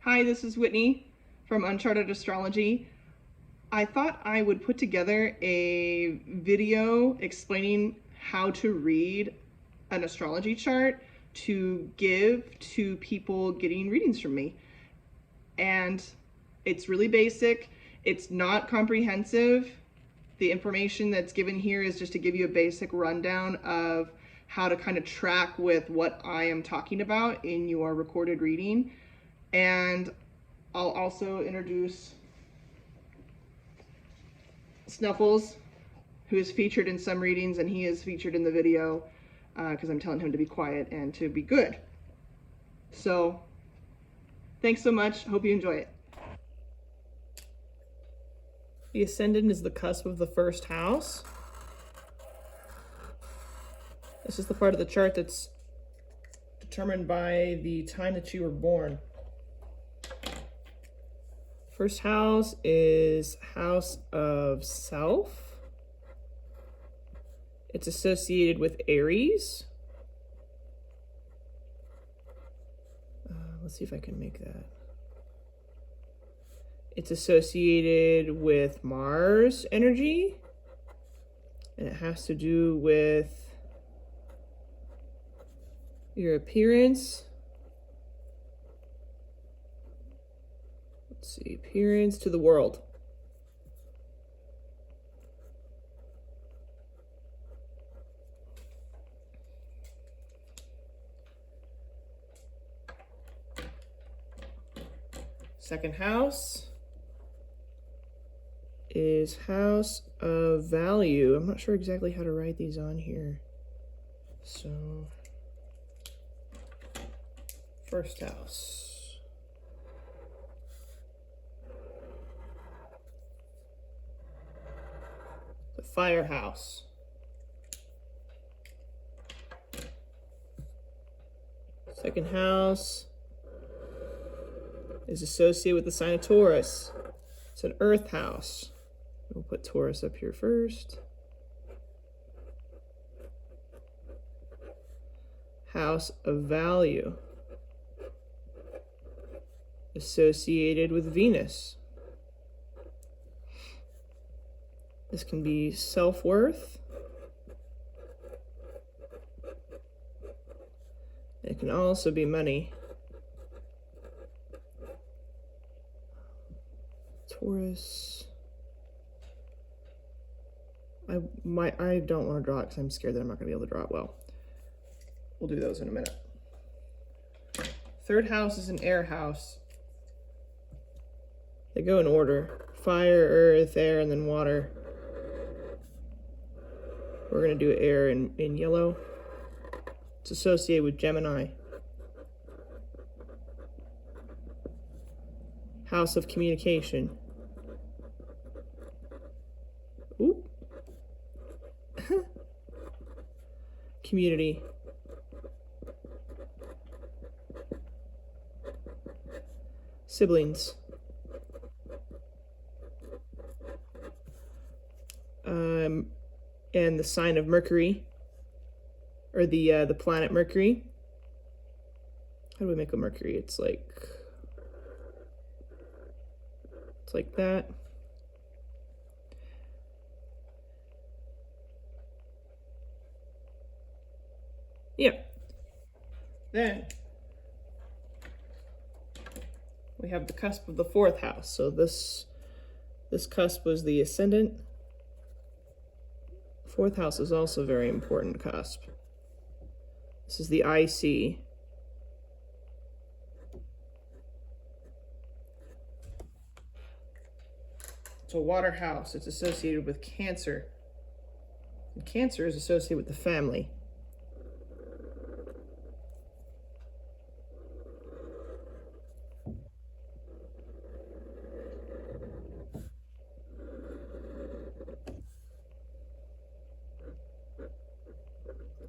Hi, this is Whitney from Uncharted Astrology. I thought I would put together a video explaining how to read an astrology chart to give to people getting readings from me. And it's really basic. It's not comprehensive. The information that's given here is just to give you a basic rundown of how to kind of track with what I am talking about in your recorded reading. And I'll also introduce Snuffles, who is featured in some readings, and he is featured in the video because I'm telling him to be quiet and to be good. So, thanks so much. Hope you enjoy it. The ascendant is the cusp of the first house. This is the part of the chart that's determined by the time that you were born. First house is house of self. It's associated with Aries. Let's see if I can make that. It's associated with Mars energy. And it has to do with your appearance. Let's see, appearance to the world. Second house is house of value. I'm not sure exactly how to write these on here. So, first house. The firehouse. Second house is associated with the sign of Taurus. It's an earth house. We'll put Taurus up here first. House of value. Associated with Venus. This can be self-worth. It can also be money. Taurus. I don't want to draw it because I'm scared that I'm not going to be able to draw it well. We'll do those in a minute. Third house is an air house. They go in order. Fire, earth, air, and then water. We're going to do air in yellow. It's associated with Gemini. House of communication. Ooh. Community. Siblings. And the sign of Mercury, or the planet Mercury. How do we make a Mercury? It's like that. Yeah. Then we have the cusp of the fourth house. So this cusp was the ascendant. Fourth house is also a very important cusp. This is the IC. It's a water house. It's associated with Cancer. And Cancer is associated with the family.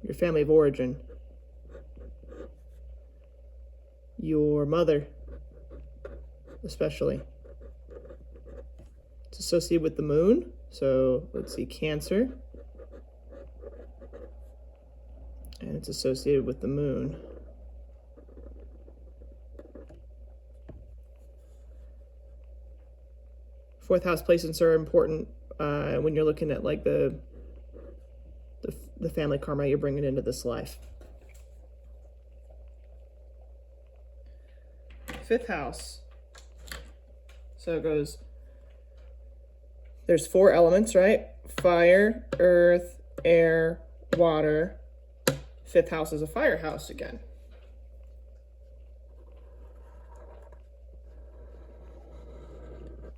Your family of origin. Your mother, especially. It's associated with the moon. So let's see, Cancer. And it's associated with the moon. Fourth house placements are important when you're looking at like the family karma you're bringing into this life. Fifth house. So it goes, there's 4 elements, right? Fire, earth, air, water. Fifth house is a fire house again.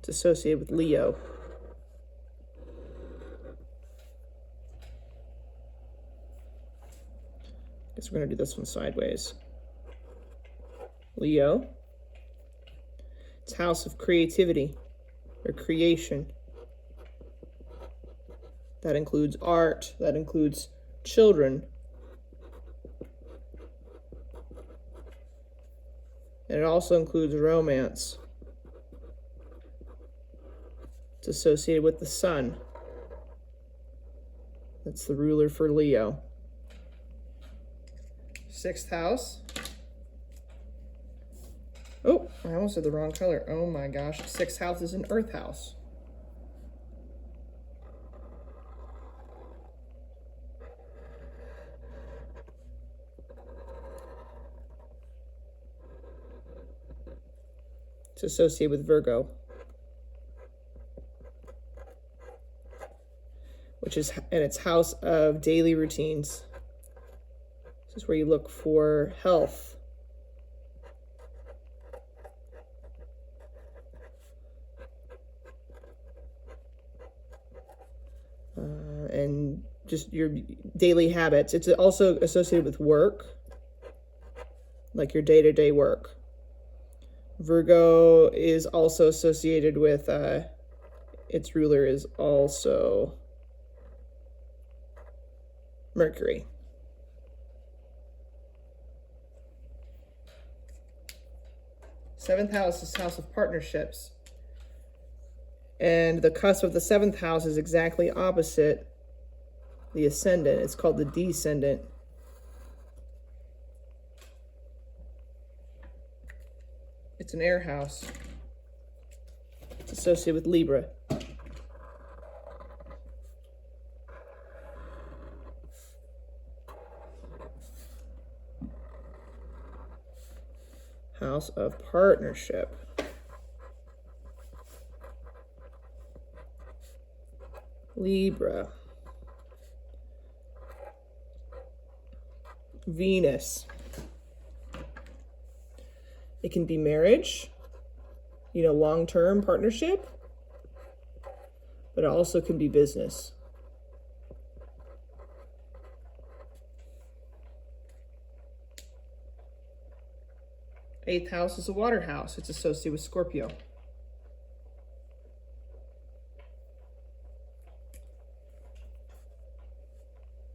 It's associated with Leo. Guess we're going to do this one sideways. Leo. It's house of creativity or creation. That includes art. That includes children. And it also includes romance. It's associated with the sun. That's the ruler for Leo. Sixth house. Oh, I almost said the wrong color. Oh my gosh. Sixth house is an earth house. It's associated with Virgo, which is, and it's house of daily routines. This is where you look for health. And just your daily habits. It's also associated with work, like your day-to-day work. Virgo is also associated with, its ruler is also Mercury. Seventh house is house of partnerships. And the cusp of the seventh house is exactly opposite the ascendant. It's called the descendant. It's an air house. It's associated with Libra. House of partnership. Libra. Venus. It can be marriage, long-term partnership, but it also can be business. Eighth house is a water house. It's associated with Scorpio.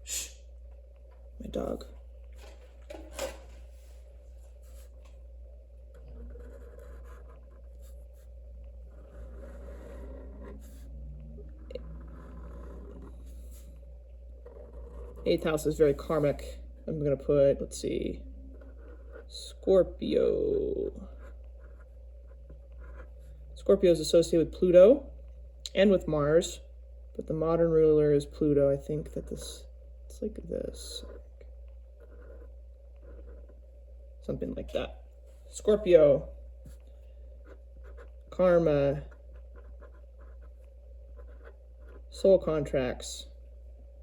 Shh, my dog. Eighth house is very karmic. I'm going to put, let's see, Scorpio. Scorpio is associated with Pluto and with Mars, but the modern ruler is Pluto. I think that it's like this. Something like that. Scorpio. Karma. Soul contracts.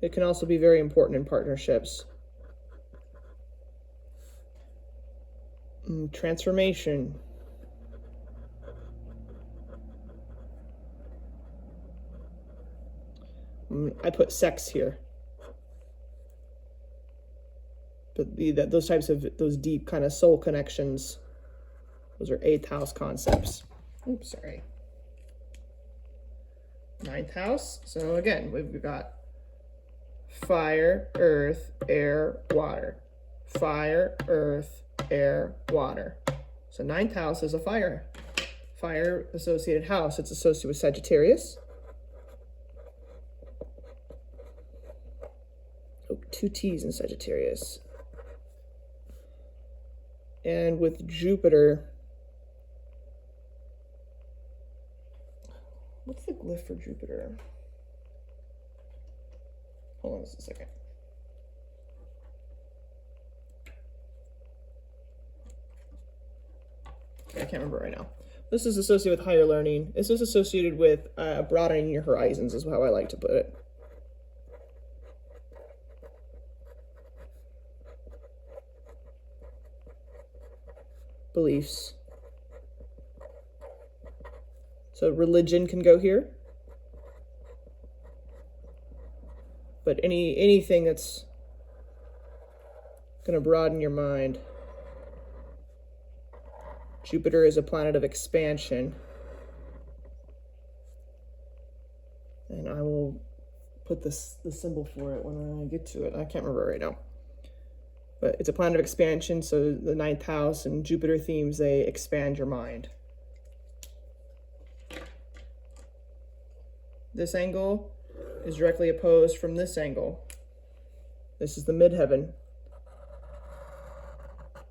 It can also be very important in partnerships. Transformation. I put sex here. But those types of, those deep kind of soul connections, those are eighth house concepts. Oops, sorry. Ninth house. So again, we've got fire, earth, air, water. Fire, earth, air, water. So ninth house is a fire associated house. It's associated with Sagittarius. Oh, 2 T's in Sagittarius. And with Jupiter, What's the glyph for Jupiter? Hold on just a second. I can't remember right now. This is associated with higher learning. This is associated with broadening your horizons, is how I like to put it. Beliefs. So religion can go here. But anything that's going to broaden your mind. Jupiter is a planet of expansion. And I will put the symbol for it when I get to it. I can't remember right now. But it's a planet of expansion, so the 9th house and Jupiter themes, they expand your mind. This angle is directly opposed from this angle. This is the midheaven,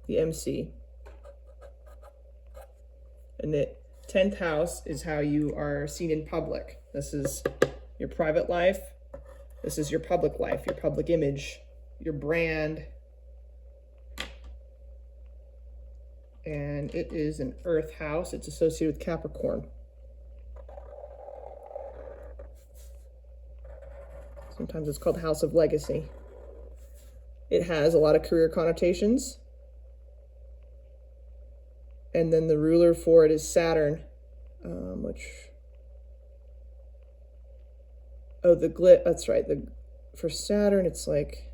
the MC. And the 10th house is how you are seen in public. This is your private life. This is your public life, your public image, your brand. And it is an earth house. It's associated with Capricorn. Sometimes it's called House of Legacy. It has a lot of career connotations. And then the ruler for it is Saturn, the glyph, that's right. For Saturn, it's like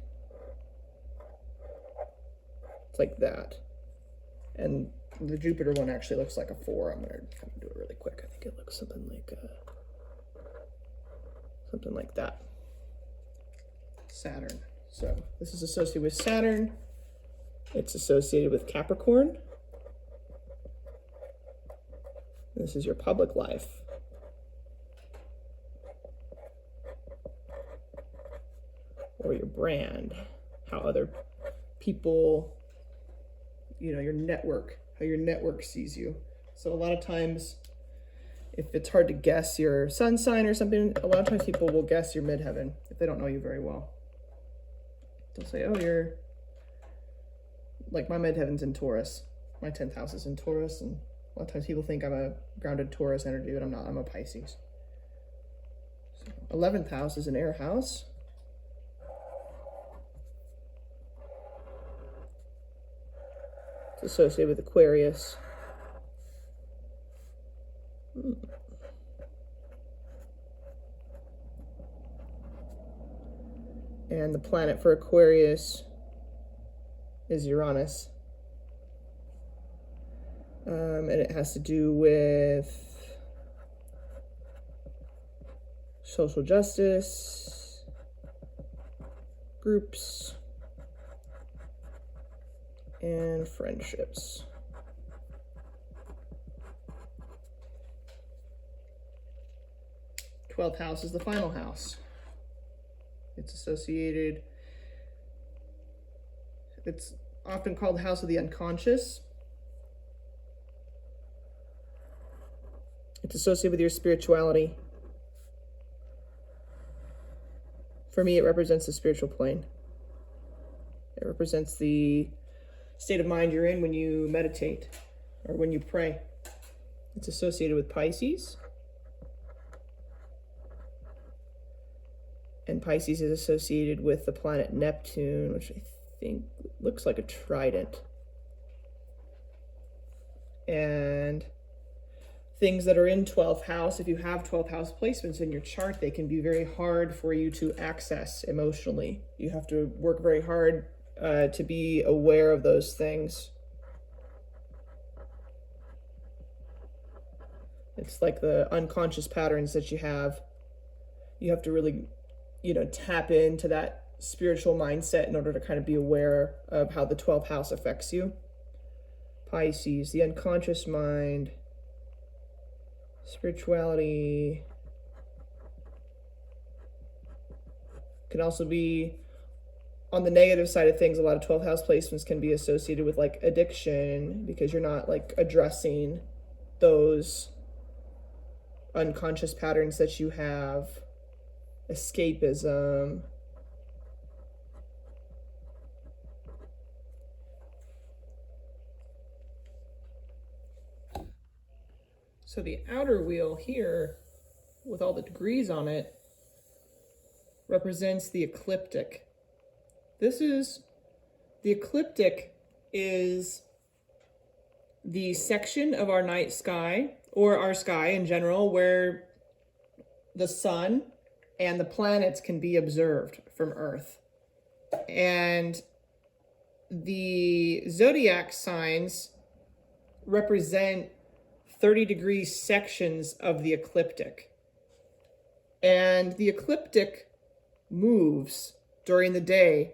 that. And the Jupiter one actually looks like a 4. I'm going to kind of do it really quick. I think it looks something like that. Saturn. So this is associated with Saturn. It's associated with Capricorn. This is your public life. Or your brand. How other people, your network, how your network sees you. So a lot of times, if it's hard to guess your sun sign or something, a lot of times people will guess your midheaven if they don't know you very well. They'll say, oh, you're, like my midheaven's in Taurus. My 10th house is in Taurus, and a lot of times people think I'm a grounded Taurus energy, but I'm not. I'm a Pisces. So 11th house is an air house. It's associated with Aquarius. And the planet for Aquarius is Uranus. And it has to do with social justice, groups, and friendships. The 12th house is the final house. It's associated, it's often called the house of the unconscious. It's associated with your spirituality. For me, it represents the spiritual plane. It represents the state of mind you're in when you meditate or when you pray. It's associated with Pisces. And Pisces is associated with the planet Neptune, which I think looks like a trident. And things that are in 12th house, if you have 12th house placements in your chart, they can be very hard for you to access emotionally. You have to work very hard to be aware of those things. It's like the unconscious patterns that you have. You have to really, tap into that spiritual mindset in order to kind of be aware of how the 12th house affects you. Pisces, the unconscious mind, spirituality. Can also be on the negative side of things. A lot of 12th house placements can be associated with like addiction because you're not like addressing those unconscious patterns that you have, escapism. So the outer wheel here, with all the degrees on it, represents the ecliptic. The ecliptic is the section of our night sky, or our sky in general, where the sun and the planets can be observed from Earth. And the zodiac signs represent 30-degree sections of the ecliptic. And the ecliptic moves during the day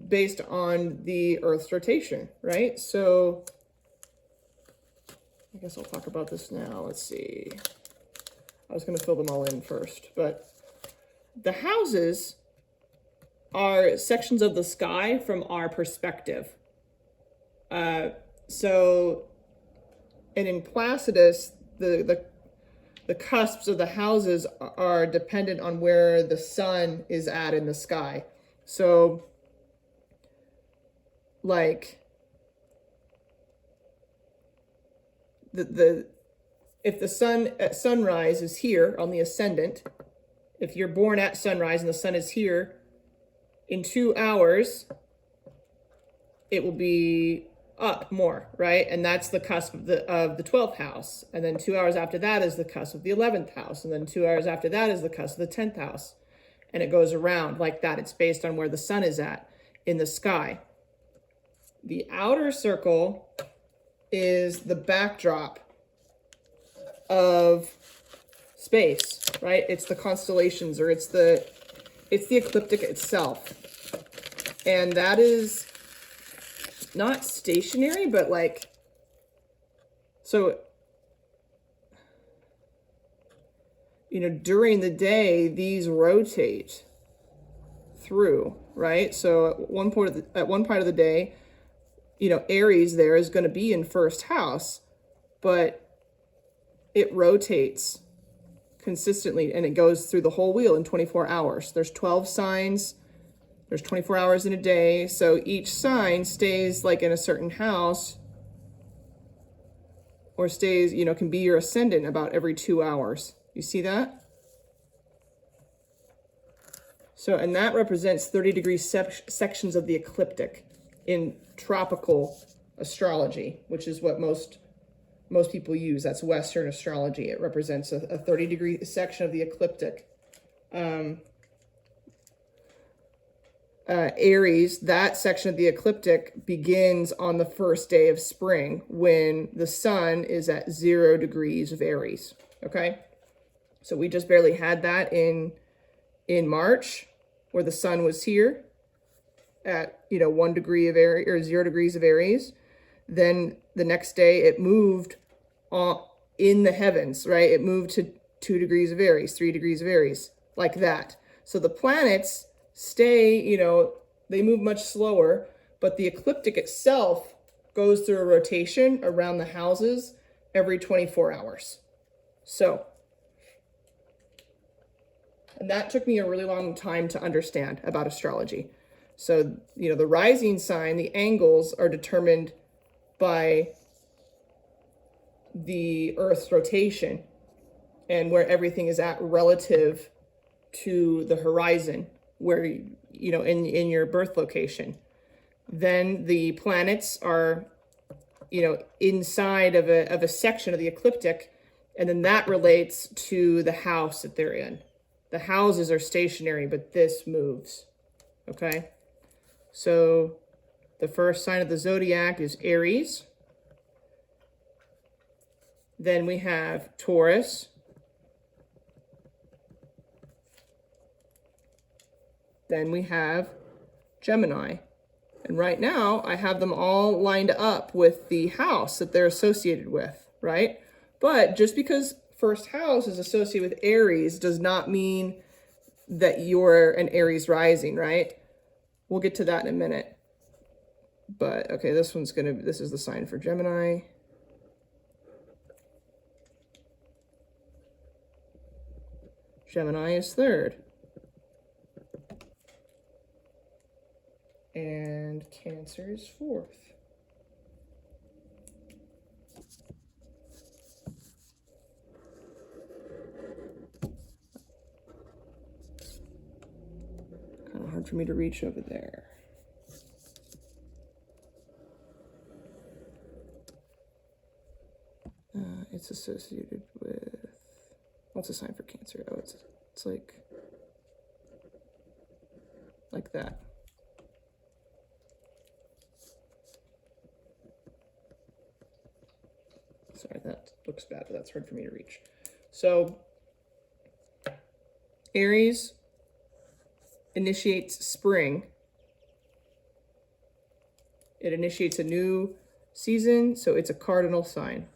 based on the Earth's rotation, right? So I guess I'll talk about this now. Let's see. I was going to fill them all in first, but the houses are sections of the sky from our perspective. And in Placidus, the cusps of the houses are dependent on where the sun is at in the sky. So, like, if the sun at sunrise is here on the ascendant, if you're born at sunrise and the sun is here, in 2 hours, it will be up more, right? And that's the cusp of the 12th house. And then 2 hours after that is the cusp of the 11th house. And then 2 hours after that is the cusp of the 10th house. And it goes around like that. It's based on where the sun is at in the sky. The outer circle is the backdrop of space, right? It's the constellations, or it's the ecliptic itself. And that is not stationary, but like, so, during the day, these rotate through, right? So at one part of the day, Aries there is going to be in first house, but it rotates consistently and it goes through the whole wheel in 24 hours. There's 12 signs. There's 24 hours in a day. So each sign stays like in a certain house, or stays, can be your ascendant about every 2 hours. You see that? So, and that represents 30-degree sections of the ecliptic in tropical astrology, which is what most people use. That's Western astrology. It represents a 30-degree section of the ecliptic. Aries, that section of the ecliptic begins on the first day of spring when the sun is at 0 degrees of Aries. Okay, so we just barely had that in March, where the sun was here at 1 degree of Aries, or 0 degrees of Aries. Then the next day it moved in the heavens, right? It moved to 2 degrees of Aries, 3 degrees of Aries, like that. So the planets stay, they move much slower, but the ecliptic itself goes through a rotation around the houses every 24 hours. So, and that took me a really long time to understand about astrology. So, the rising sign, the angles are determined by the Earth's rotation and where everything is at relative to the horizon, where, in your birth location. Then the planets are, inside of a section of the ecliptic, and then that relates to the house that they're in. The houses are stationary, but this moves, okay? So the first sign of the zodiac is Aries. Then we have Taurus. Then we have Gemini. And right now I have them all lined up with the house that they're associated with, right? But just because first house is associated with Aries does not mean that you're an Aries rising, right? We'll get to that in a minute. But okay, this is the sign for Gemini. Gemini is third. And Cancer is fourth. Kind of hard for me to reach over there. It's associated with, what's a sign for Cancer? Oh, it's like that. Sorry, that looks bad, but that's hard for me to reach. So Aries initiates spring. It initiates a new season, so it's a cardinal sign.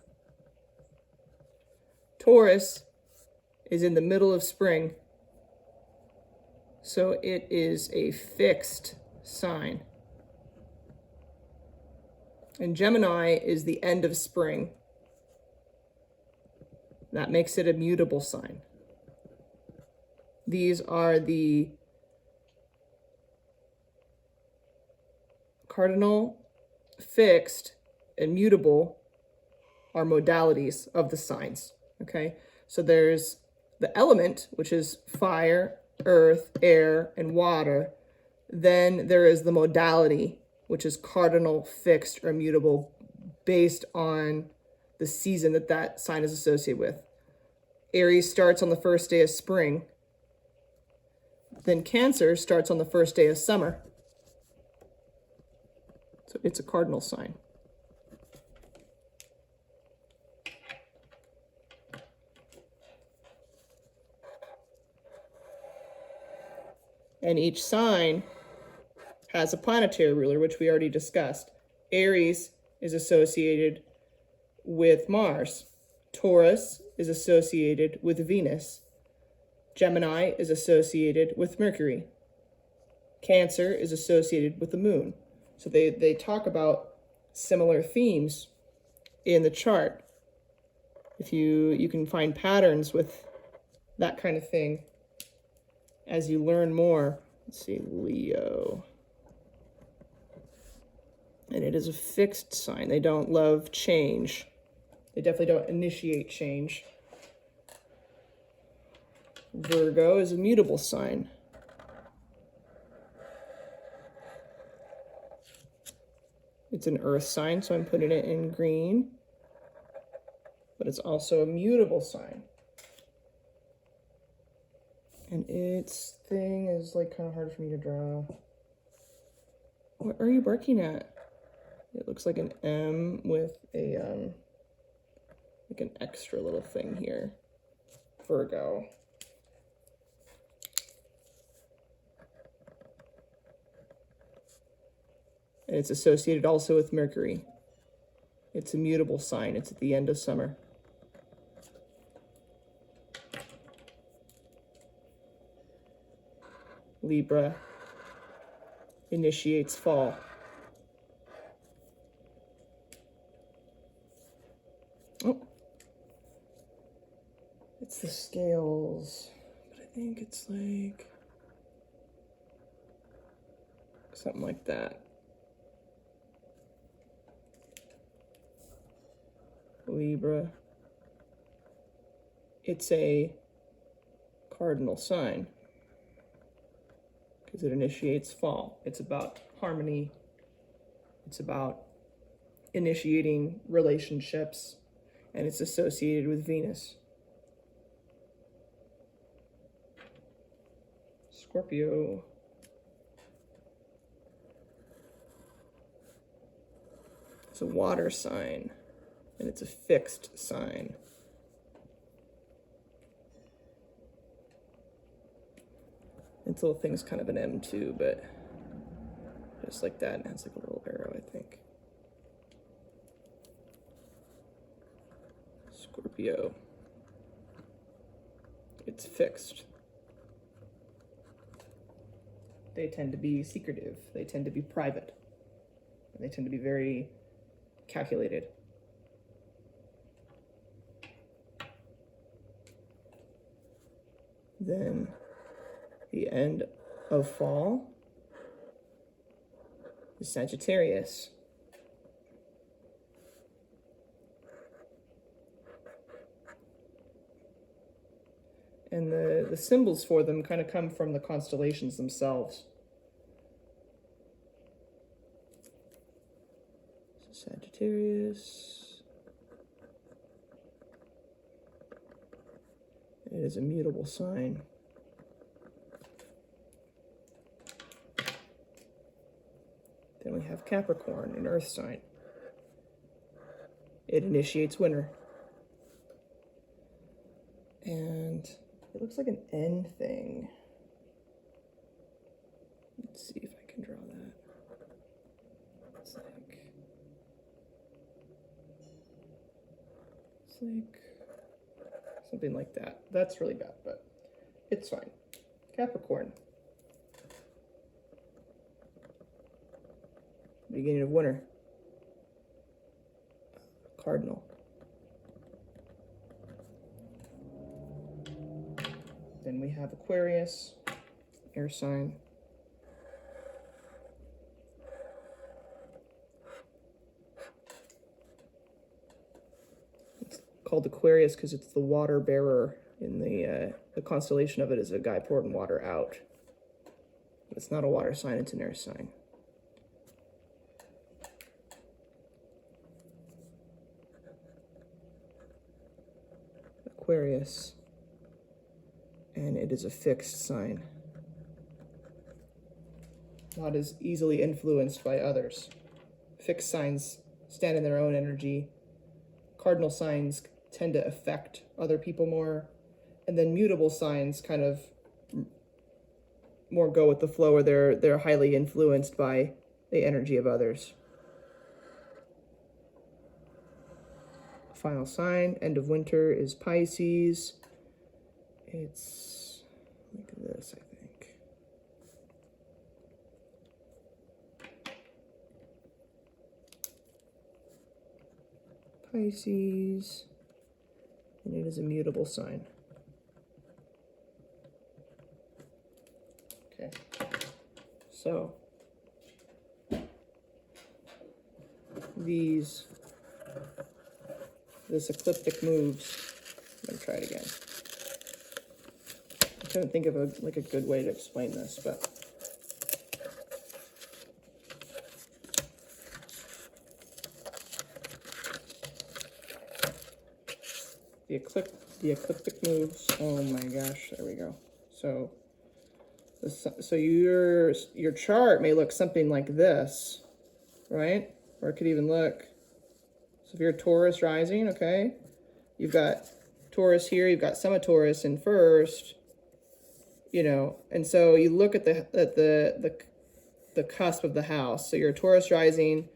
Taurus is in the middle of spring, so it is a fixed sign. And Gemini is the end of spring. That makes it a mutable sign. These are the cardinal, fixed, and mutable are modalities of the signs. Okay, so there's the element, which is fire, earth, air, and water. Then there is the modality, which is cardinal, fixed, or mutable based on the season that that sign is associated with. Aries starts on the first day of spring. Then Cancer starts on the first day of summer. So it's a cardinal sign. And each sign has a planetary ruler, which we already discussed. Aries is associated with Mars. Taurus is associated with Venus. Gemini is associated with Mercury. Cancer is associated with the moon. So they talk about similar themes in the chart. If you can find patterns with that kind of thing as you learn more. Let's see, Leo. And it is a fixed sign. They don't love change. They definitely don't initiate change. Virgo is a mutable sign. It's an earth sign, so I'm putting it in green. But it's also a mutable sign. And its thing is like kind of hard for me to draw. What are you barking at? It looks like an M with a like an extra little thing here. Virgo. And it's associated also with Mercury. It's a mutable sign. It's at the end of summer. Libra initiates fall. Oh, it's the scales, but I think it's like something like that. Libra. It's a cardinal sign because it initiates fall. It's about harmony. It's about initiating relationships, and it's associated with Venus. Scorpio. It's a water sign, and it's a fixed sign. Its little thing's kind of an M too, but just like that, it has like a little arrow, I think. Scorpio. It's fixed. They tend to be secretive. They tend to be private. And they tend to be very calculated. Then the end of fall is Sagittarius. And the symbols for them kind of come from the constellations themselves. So Sagittarius. It is a mutable sign. Then we have Capricorn, an earth sign. It initiates winter. And it looks like an N thing. Let's see if I can draw that. It's like something like that. That's really bad, but it's fine. Capricorn. Beginning of winter. Cardinal. Then we have Aquarius, air sign. It's called Aquarius because it's the water bearer in the constellation of it is a guy pouring water out. It's not a water sign, it's an air sign. Aquarius. And it is a fixed sign. Not as easily influenced by others. Fixed signs stand in their own energy. Cardinal signs tend to affect other people more. And then mutable signs kind of more go with the flow, or they're highly influenced by the energy of others. Final sign, end of winter, is Pisces. It's, look at this, I think. Pisces, and it is a mutable sign. Okay, so this ecliptic moves. I'm gonna try it again. I couldn't think of a good way to explain this, but the ecliptic moves. Oh my gosh, there we go. So your chart may look something like this, right? Or it could even look, so if you're a Taurus rising, okay, you've got Taurus here, you've got Semi-Taurus in first, you know, and so you look at the cusp of the house. So you're a Taurus rising.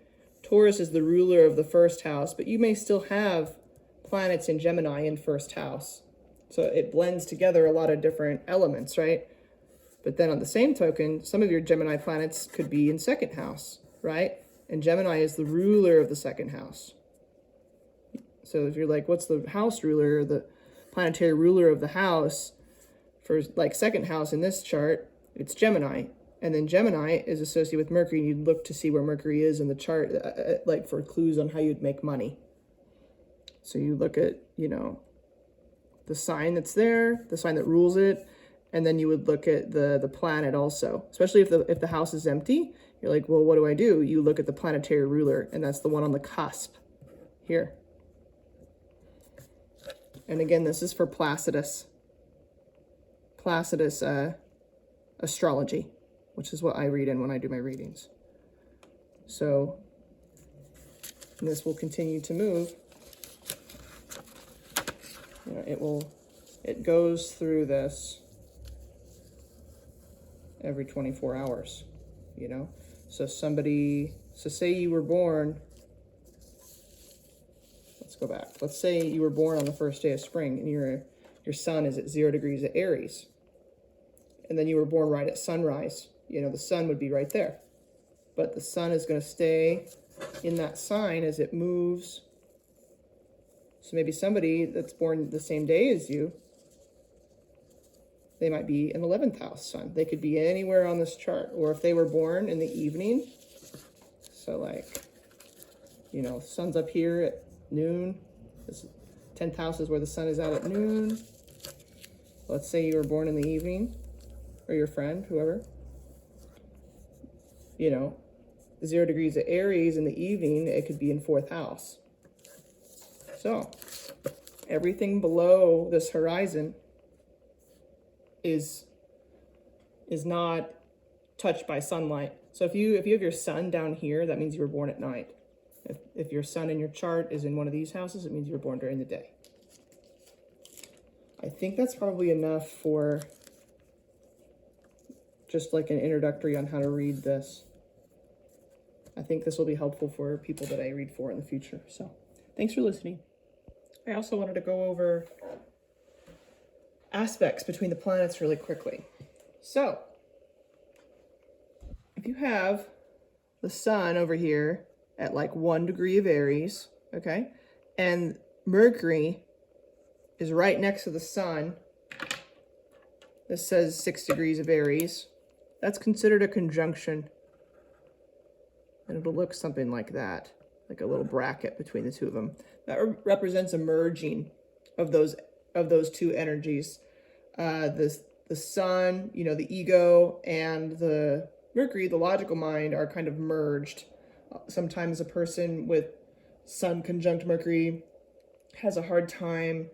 Taurus is the ruler of the first house, but you may still have planets in Gemini in first house. So it blends together a lot of different elements, right? But then on the same token, some of your Gemini planets could be in second house, right? And Gemini is the ruler of the second house. So if you're like, what's the house ruler, the planetary ruler of the house? For like second house in this chart, it's Gemini. And then Gemini is associated with Mercury, and you'd look to see where Mercury is in the chart, like for clues on how you'd make money. So you look at, you know, the sign that's there, the sign that rules it, and then you would look at the planet also. Especially if the house is empty, you're like, well, what do? You look at the planetary ruler, and that's the one on the cusp here. And again, this is for Placidus Astrology, which is what I read in when I do my readings. So this will continue to move. You know, it goes through this every 24 hours, you know? So say you were born, let's go back. Let's say you were born on the first day of spring, and your sun is at 0 degrees at Aries. And then you were born right at sunrise. You know, the sun would be right there. But the sun is going to stay in that sign as it moves. So maybe somebody that's born the same day as you, they might be an 11th house sun. They could be anywhere on this chart. Or if they were born in the evening, so like, you know, sun's up here at noon. This 10th house is where the sun is out at noon. Let's say you were born in the evening, or your friend, whoever. You know, 0 degrees of Aries in the evening, it could be in 4th house. So everything below this horizon is not touched by sunlight. So if you have your sun down here, that means you were born at night. If your sun in your chart is in one of these houses, it means you were born during the day. I think that's probably enough for just like an introductory on how to read this. I think this will be helpful for people that I read for in the future. So thanks for listening. I also wanted to go over aspects between the planets really quickly. So if you have the sun over here at like 1 degree of Aries, okay, and Mercury is right next to the sun, this says 6 degrees of Aries, that's considered a conjunction. And it'll look something like that, like a little bracket between the two of them. That represents a merging of those two energies. The sun, you know, the ego, and the Mercury, the logical mind, are kind of merged. Sometimes a person with sun conjunct Mercury has a hard time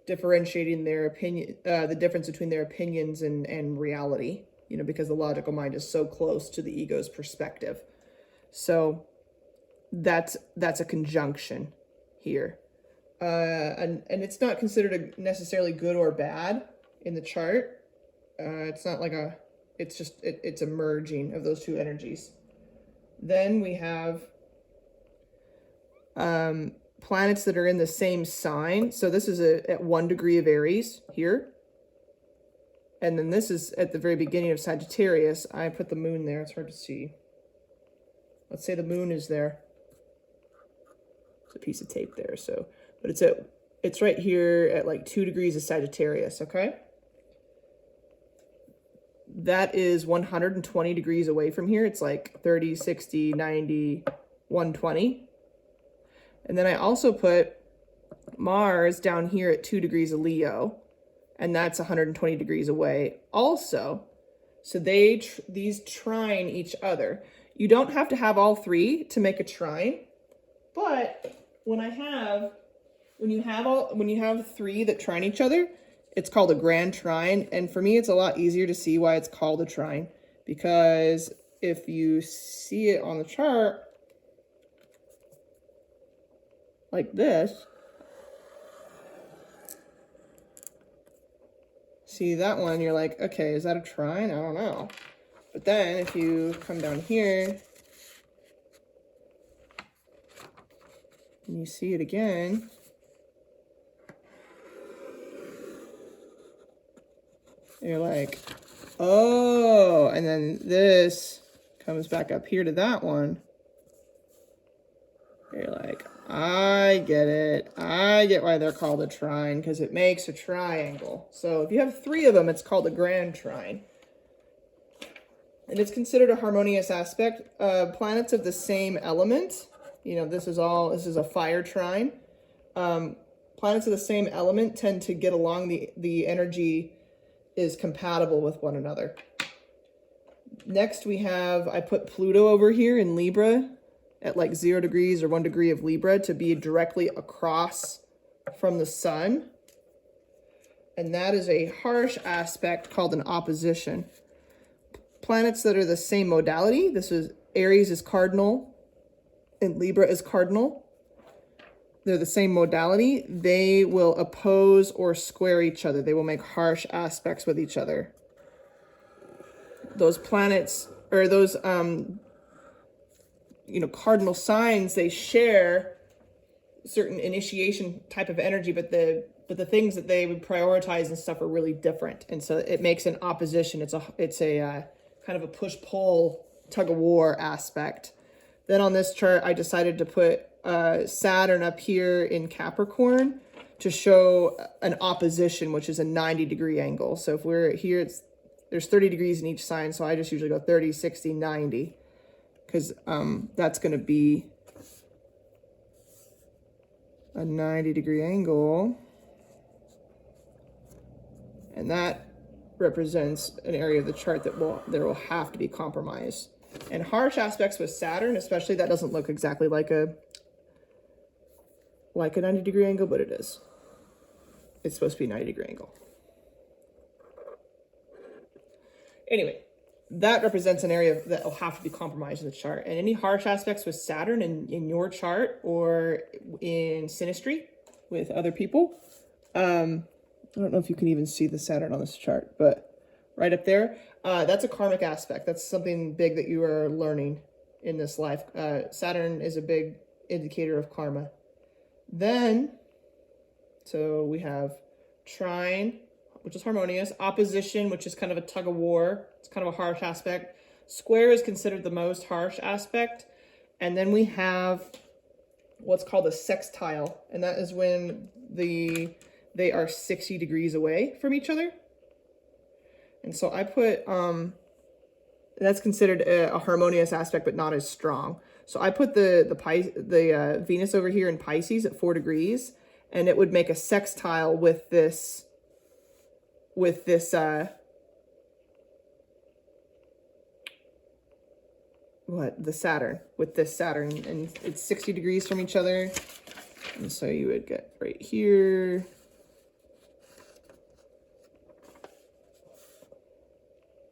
differentiating their opinion, the difference between their opinions and reality, you know, because the logical mind is so close to the ego's perspective. So that's a conjunction here. And it's not considered necessarily good or bad in the chart. It's not like it's a merging of those two energies. Then we have planets that are in the same sign. So this is at 1 degree of Aries here. And then this is at the very beginning of Sagittarius. I put the moon there. It's hard to see. Let's say the moon is there. It's a piece of tape there. So, but it's right here at like 2 degrees of Sagittarius. Okay. That is 120 degrees away from here. It's like 30, 60, 90, 120. And then I also put Mars down here at 2 degrees of Leo, and that's 120 degrees away also. So these trine each other. You don't have to have all three to make a trine, but when you have three that trine each other, it's called a grand trine. And for me, it's a lot easier to see why it's called a trine, because if you see it on the chart like this, see that one, you're like, okay, is that a trine? I don't know. But then if you come down here and you see it again, you're like, oh, and then this comes back up here to that one. You're like, I get it. I get why they're called a trine, because it makes a triangle. So if you have three of them, it's called a grand trine. And it's considered a harmonious aspect. Planets of the same element, you know, this is a fire trine. Planets of the same element tend to get along. The energy is compatible with one another. Next I put Pluto over here in Libra at like 0 degrees or 1 degree of Libra to be directly across from the sun. And that is a harsh aspect called an opposition. Planets that are the same modality, this is Aries is cardinal and Libra is cardinal. They're the same modality. They will oppose or square each other. They will make harsh aspects with each other. Those planets, or those, cardinal signs, they share certain initiation type of energy, but the things that they would prioritize and stuff are really different. And so it makes an opposition. It's a kind of a push-pull, tug-of-war aspect. Then on this chart, I decided to put Saturn up here in Capricorn to show an opposition, which is a 90-degree angle. So if we're here, there's 30 degrees in each sign, so I just usually go 30, 60, 90, because that's going to be a 90-degree angle. And that represents an area of the chart that there will have to be compromise. And harsh aspects with Saturn, especially, that doesn't look exactly like a 90-degree angle, but it is. It's supposed to be a 90-degree angle. Anyway, that represents an area that will have to be compromised in the chart. And any harsh aspects with Saturn in your chart or in synastry with other people, I don't know if you can even see the Saturn on this chart, but right up there, that's a karmic aspect. That's something big that you are learning in this life. Saturn is a big indicator of karma. Then, so we have trine, which is harmonious. Opposition, which is kind of a tug of war. It's kind of a harsh aspect. Square is considered the most harsh aspect. And then we have what's called a sextile. And that is when they are 60 degrees away from each other. And so I put, that's considered a harmonious aspect, but not as strong. So I put the Venus over here in Pisces at 4 degrees, and it would make a sextile with this the Saturn, with this Saturn, and it's 60 degrees from each other. And so you would get right here.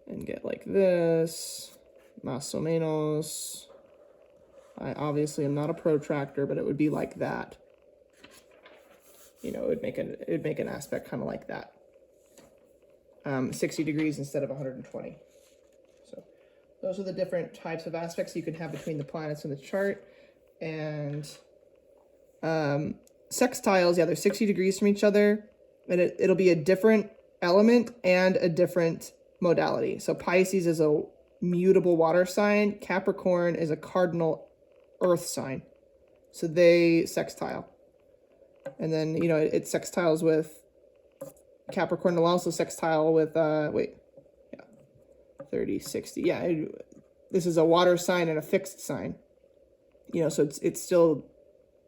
And get like this, más o menos. I obviously am not a protractor, but it would be like that. You know, it would make an aspect kind of like that. 60 degrees instead of 120. So those are the different types of aspects you can have between the planets in the chart. And sextiles, yeah, they're 60 degrees from each other, and it'll be a different element and a different modality. So Pisces is a mutable water sign. Capricorn is a cardinal earth sign. So they sextile. And then, you know, it sextiles with Capricorn. Will also sextile with, 30, 60. Yeah, this is a water sign and a fixed sign. You know, so it's still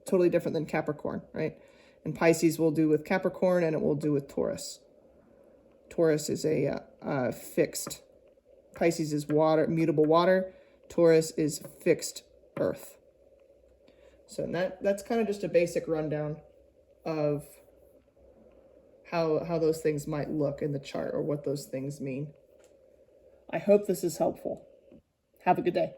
totally different than Capricorn, right? And Pisces will do with Capricorn, and it will do with Taurus. Taurus is a fixed. Pisces is water, mutable water. Taurus is fixed earth. So that's kind of just a basic rundown of how those things might look in the chart, or what those things mean. I hope this is helpful. Have a good day.